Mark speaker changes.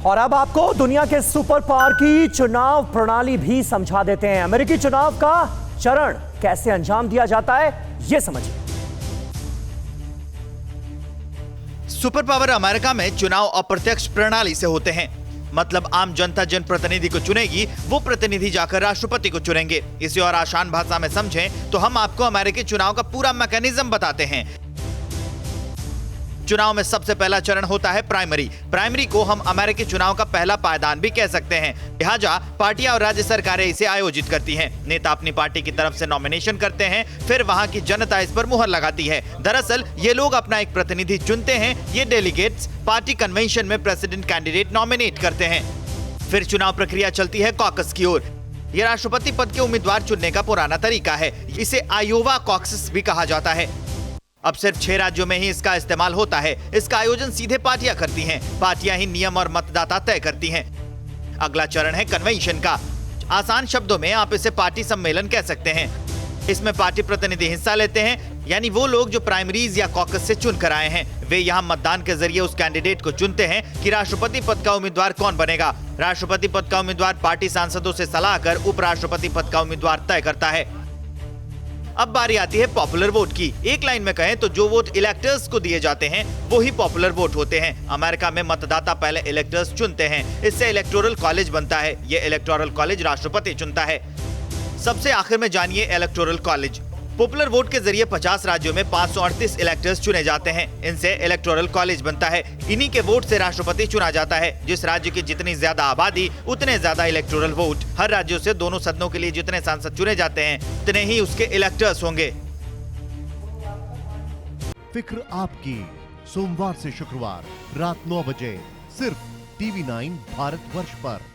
Speaker 1: और अब आपको दुनिया के सुपर पावर की चुनाव प्रणाली भी समझा देते हैं। अमेरिकी चुनाव का चरण कैसे अंजाम दिया जाता है, यह समझिए।
Speaker 2: सुपर पावर अमेरिका में चुनाव अप्रत्यक्ष प्रणाली से होते हैं। मतलब आम जनता जिन प्रतिनिधि को चुनेगी वो प्रतिनिधि जाकर राष्ट्रपति को चुनेंगे। इसे और आसान भाषा में समझें तो हम आपको अमेरिकी चुनाव का पूरा मैकेनिज्म बताते हैं। चुनाव में सबसे पहला चरण होता है प्राइमरी। प्राइमरी को हम अमेरिकी चुनाव का पहला पायदान भी कह सकते हैं। लिहाजा पार्टियां और राज्य सरकारें इसे आयोजित करती हैं। नेता अपनी पार्टी की तरफ से नॉमिनेशन करते हैं, फिर वहां की जनता इस पर मुहर लगाती है। दरअसल ये लोग अपना एक प्रतिनिधि चुनते हैं। ये डेलीगेट्स पार्टी कन्वेंशन में प्रेसिडेंट कैंडिडेट नॉमिनेट करते हैं। फिर चुनाव प्रक्रिया चलती है कॉकस की ओर। यह राष्ट्रपति पद के उम्मीदवार चुनने का पुराना तरीका है। इसे आयोवा कॉकस भी कहा जाता है। अब सिर्फ 6 राज्यों में ही इसका इस्तेमाल होता है। इसका आयोजन सीधे पार्टियां करती हैं। पार्टियां ही नियम और मतदाता तय करती हैं। अगला चरण है कन्वेंशन का। आसान शब्दों में आप इसे पार्टी सम्मेलन कह सकते हैं। इसमें पार्टी प्रतिनिधि हिस्सा लेते हैं, यानी वो लोग जो प्राइमरीज या कॉकस से चुन कर आए हैं। वे यहाँ मतदान के जरिए उस कैंडिडेट को चुनते हैं कि राष्ट्रपति पद का उम्मीदवार कौन बनेगा। राष्ट्रपति पद का उम्मीदवार पार्टी सांसदों से सलाह कर उपराष्ट्रपति पद का उम्मीदवार तय करता है। अब बारी आती है पॉपुलर वोट की। एक लाइन में कहें तो जो वोट इलेक्टर्स को दिए जाते हैं वो ही पॉपुलर वोट होते हैं। अमेरिका में मतदाता पहले इलेक्टर्स चुनते हैं। इससे इलेक्टोरल कॉलेज बनता है। ये इलेक्टोरल कॉलेज राष्ट्रपति चुनता है। सबसे आखिर में जानिए इलेक्टोरल कॉलेज। पॉपुलर वोट के जरिए 50 राज्यों में 538 इलेक्टर्स चुने जाते हैं। इनसे इलेक्टोरल कॉलेज बनता है। इन्हीं के वोट से राष्ट्रपति चुना जाता है। जिस राज्य की जितनी ज्यादा आबादी उतने ज्यादा इलेक्टोरल वोट। हर राज्यों से दोनों सदनों के लिए जितने सांसद चुने जाते हैं उतने ही उसके इलेक्टर्स होंगे।
Speaker 3: फिक्र आपकी, सोमवार से शुक्रवार रात 9 बजे सिर्फ TV9 भारतवर्ष पर।